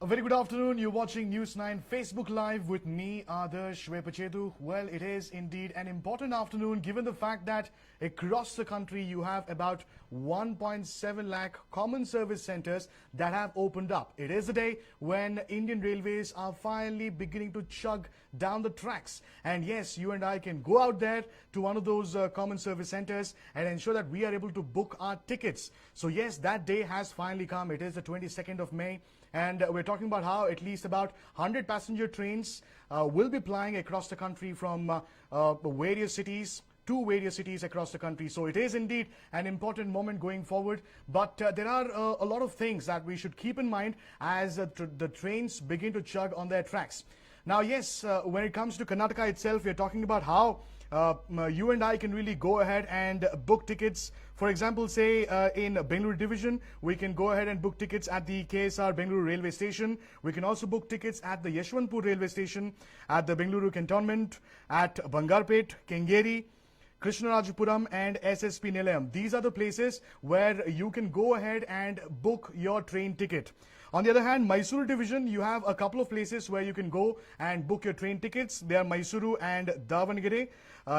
A very good afternoon. You're watching News 9 Facebook Live with me, Adarsh Vepachetu. Well, it is indeed an important afternoon given the fact that across the country you have about 1.7 lakh common service centers that have opened up. It is a day when Indian Railways are finally beginning to chug down the tracks. And yes, you and I can go out there to one of those common service centers and ensure that we are able to book our tickets. So yes, that day has finally come. It is the 22nd of May. And we're talking about how at least about 100 passenger trains will be plying across the country from various cities to various cities across the country. So it is indeed an important moment going forward. But there are a lot of things that we should keep in mind as the trains begin to chug on their tracks. Now, yes, when it comes to Karnataka itself, we're talking about how you and I can really go ahead and book tickets. For example, say in Bengaluru division, we can go ahead and book tickets at the KSR Bengaluru railway station. We can also book tickets at the Yeshwantpur railway station, at the Bengaluru cantonment, at Bangarpet, Kengeri, Krishnarajapuram and SSP Nilayam. These are the places where you can go ahead and book your train ticket. On the other hand, Mysuru division, you have a couple of places where you can go and book your train tickets. They are Mysuru and Davangere.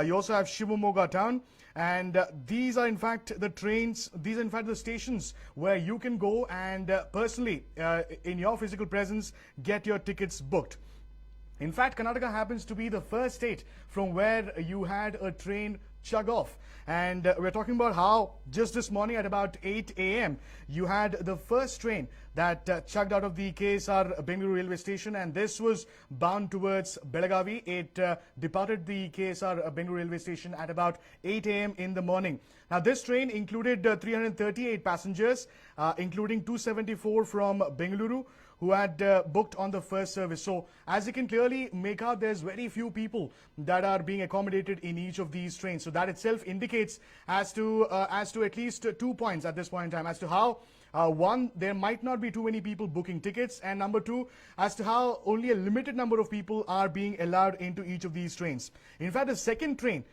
You also have Shivamogga town. And these are in fact the trains, these are in fact the stations where you can go and personally, in your physical presence, get your tickets booked. In fact, Karnataka happens to be the first state from where you had a train chug off. And we're talking about how just this morning at about 8 a.m. you had the first train that chugged out of the KSR Bengaluru railway station, and this was bound towards Belagavi. It departed the KSR Bengaluru railway station at about 8 a.m. in the morning. Now this train included 338 passengers, including 274 from Bengaluru, who had booked on the first service. So as you can clearly make out, there's very few people that are being accommodated in each of these trains. So that itself indicates as to at least 2 points at this point in time as to how one, there might not be too many people booking tickets, and number two, as to how only a limited number of people are being allowed into each of these trains. In fact, the second train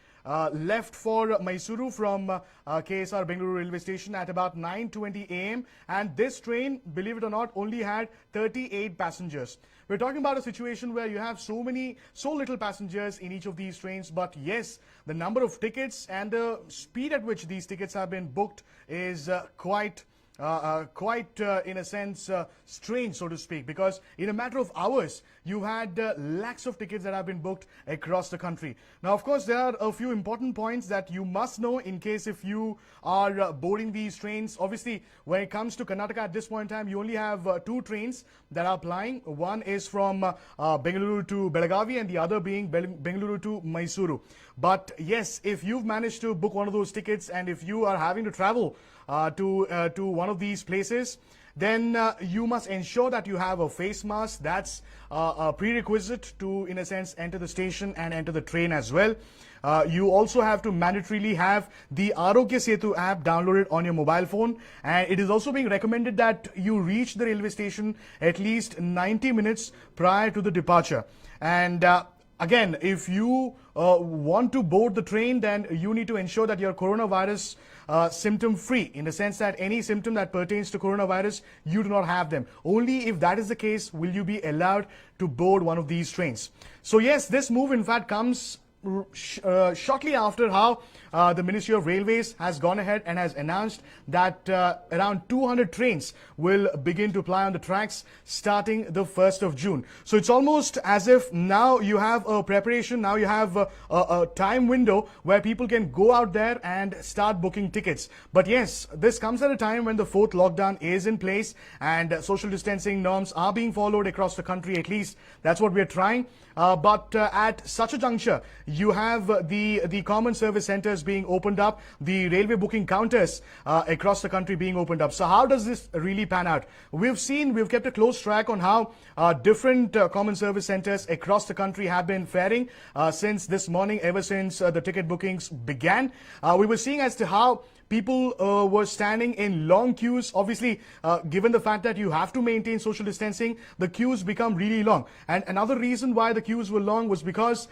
left for Mysuru from KSR Bengaluru railway station at about 9:20 a.m. and this train, believe it or not, only had 38 passengers. We're talking about a situation where you have so little passengers in each of these trains, but yes, the number of tickets and the speed at which these tickets have been booked is quite in a sense strange, so to speak, because in a matter of hours you had lakhs of tickets that have been booked across the country. Now, of course, there are a few important points that you must know in case if you are boarding these trains. Obviously, when it comes to Karnataka at this point in time, you only have two trains that are plying. One is from Bengaluru to Belagavi and the other being Bengaluru to Mysuru. But yes, if you've managed to book one of those tickets and if you are having to travel to one of these places, then you must ensure that you have a face mask. That's a prerequisite to, in a sense, enter the station and enter the train as well. You also have to mandatorily have the Arogya Setu app downloaded on your mobile phone, and it is also being recommended that you reach the railway station at least 90 minutes prior to the departure. And again, if you want to board the train, then you need to ensure that you're coronavirus symptom free, in the sense that any symptom that pertains to coronavirus, you do not have them. Only if that is the case will you be allowed to board one of these trains. So yes, this move in fact comes shortly after how the Ministry of Railways has gone ahead and has announced that around 200 trains will begin to ply on the tracks starting the 1st of June. So it's almost as if now you have a preparation, now you have a time window where people can go out there and start booking tickets. But yes, this comes at a time when the fourth lockdown is in place and social distancing norms are being followed across the country. At least that's what we're trying. But at such a juncture, you have the common service centers being opened up, the railway booking counters across the country being opened up. So how does this really pan out? We've kept a close track on how different common service centers across the country have been faring since this morning, ever since the ticket bookings began. We were seeing as to how people were standing in long queues. Obviously, given the fact that you have to maintain social distancing, the queues become really long. And another reason why the queues were long was because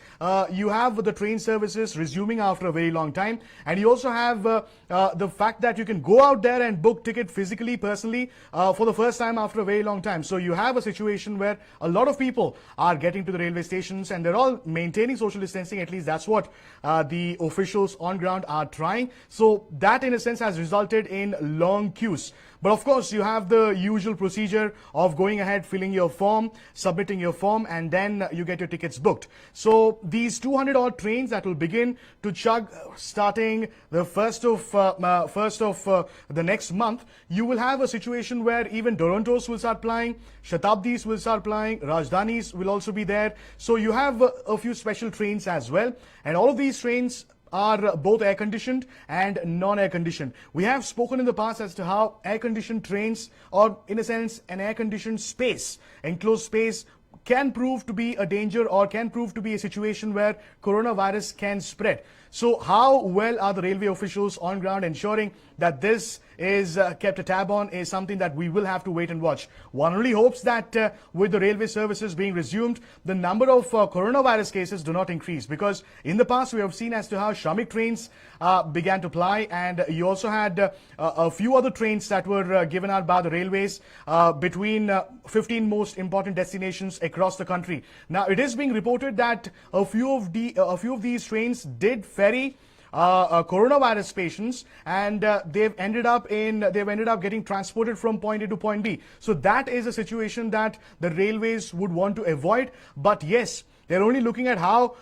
you have the train services resuming after a very long time, and you also have the fact that you can go out there and book ticket physically, personally, for the first time after a very long time. So you have a situation where a lot of people are getting to the railway stations and they're all maintaining social distancing. At least that's what the officials on ground are trying. So that in a sense has resulted in long queues. But of course, you have the usual procedure of going ahead, filling your form, submitting your form, and then you get your tickets booked. So these 200 odd trains that will begin to chug starting the first of the next month, you will have a situation where even Durontos will start plying, Shatabdis will start plying, Rajdhanis will also be there. So you have a few special trains as well, and all of these trains are both air conditioned and non-air conditioned. We have spoken in the past as to how air conditioned trains, or in a sense an air conditioned space, enclosed space, can prove to be a danger or can prove to be a situation where coronavirus can spread. So how well are the railway officials on ground ensuring that this is kept a tab on is something that we will have to wait and watch. One only hopes that with the railway services being resumed, the number of coronavirus cases do not increase, because in the past we have seen as to how Shramik trains began to ply, and you also had a few other trains that were given out by the railways between 15 most important destinations across the country. Now it is being reported that a few of these trains did ferry coronavirus patients, and they've ended up getting transported from point A to point B. So that is a situation that the railways would want to avoid. But yes, they're only looking at how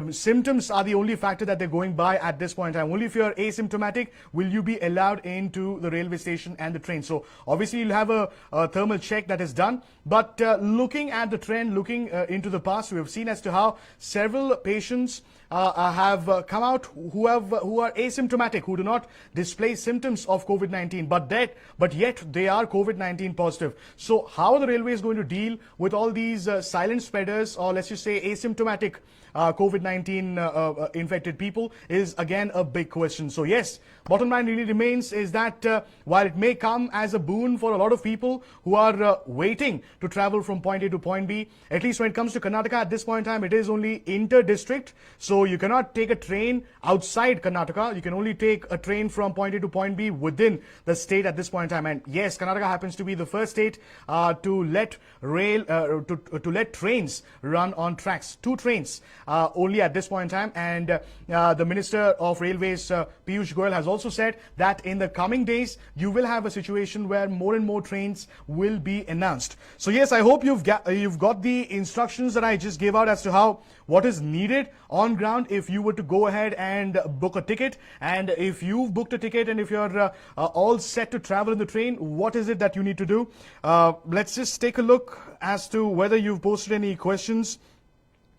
symptoms are the only factor that they're going by at this point in time. Only if you're asymptomatic will you be allowed into the railway station and the train. So obviously you'll have a thermal check that is done. But looking at the trend, looking into the past, we have seen as to how several patients have come out who are asymptomatic, who do not display symptoms of COVID-19, but yet they are COVID-19 positive. So how are the railways going to deal with all these silent spreaders, or let's just say asymptomatic COVID-19 infected people, is again a big question. So yes, bottom line really remains is that while it may come as a boon for a lot of people who are waiting to travel from point A to point B, at least when it comes to Karnataka at this point in time, it is only inter-district. So you cannot take a train outside Karnataka. You can only take a train from point A to point B within the state at this point in time. And yes, Karnataka happens to be the first state to let trains run on tracks. 2 trains only at this point in time. And the Minister of Railways, Piyush Goyal, has also said that in the coming days, you will have a situation where more and more trains will be announced. So yes, I hope you've got the instructions that I just gave out as to what is needed on ground if you were to go ahead and book a ticket. And if you've booked a ticket and if you're all set to travel in the train, what is it that you need to do? Let's just take a look as to whether you've posted any questions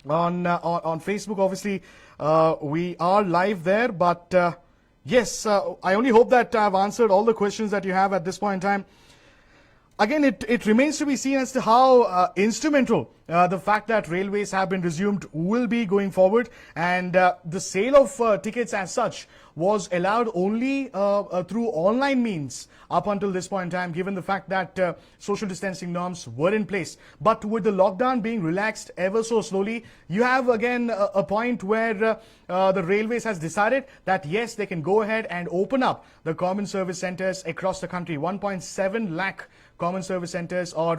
on Facebook. Obviously, we are live there, but yes, I only hope that I've answered all the questions that you have at this point in time. Again, it remains to be seen as to how instrumental the fact that railways have been resumed will be going forward. And the sale of tickets as such was allowed only through online means up until this point in time, given the fact that social distancing norms were in place. But with the lockdown being relaxed ever so slowly, you have again a point where the railways has decided that yes, they can go ahead and open up the common service centers across the country. 1.7 lakh common service centers or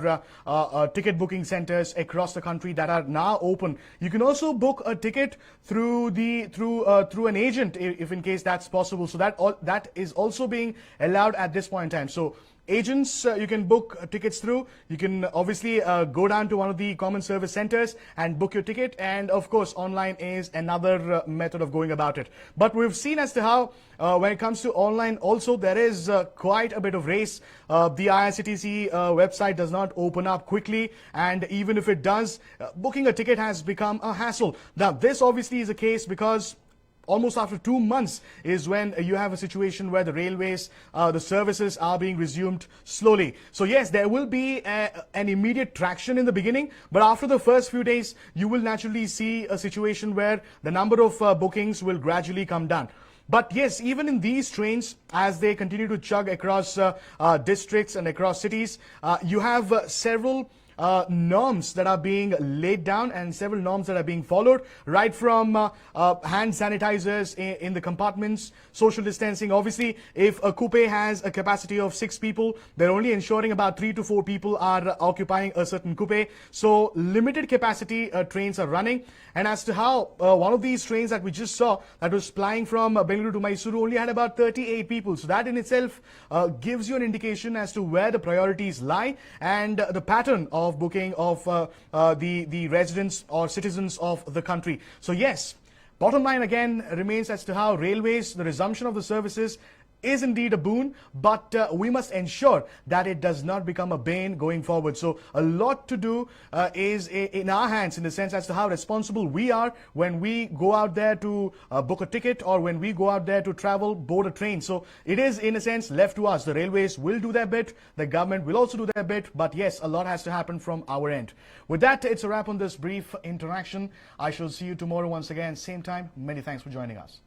ticket booking centers across the country that are now open. You can also book a ticket through an agent if in case that's possible. So that is also being allowed at this point in time. So agents you can book tickets through. You can obviously go down to one of the common service centers and book your ticket, and of course online is another method of going about it. But we've seen as to how when it comes to online also there is quite a bit of race. The IRCTC website does not open up quickly, and even if it does, booking a ticket has become a hassle. Now this obviously is a case because almost after 2 months is when you have a situation where the railways, the services are being resumed slowly. So yes, there will be an immediate traction in the beginning, but after the first few days, you will naturally see a situation where the number of bookings will gradually come down. But yes, even in these trains, as they continue to chug across districts and across cities, you have several norms that are being laid down and several norms that are being followed, right from hand sanitizers in the compartments, social distancing. Obviously, if a coupe has a capacity of 6 people, they're only ensuring about 3 to 4 people are occupying a certain coupe. So limited capacity trains are running. And as to how one of these trains that we just saw that was plying from Bengaluru to Mysuru only had about 38 people. So that in itself gives you an indication as to where the priorities lie and the pattern of booking of the residents or citizens of the country. So yes, bottom line again remains as to how railways, the resumption of the services is indeed a boon, but we must ensure that it does not become a bane going forward. So a lot to do is in our hands, in the sense as to how responsible we are when we go out there to book a ticket or when we go out there to travel, board a train. So it is in a sense left to us. The railways will do their bit, the government will also do their bit, but yes, a lot has to happen from our end. With that, it's a wrap on this brief interaction. I shall see you tomorrow once again, same time. Many thanks for joining us.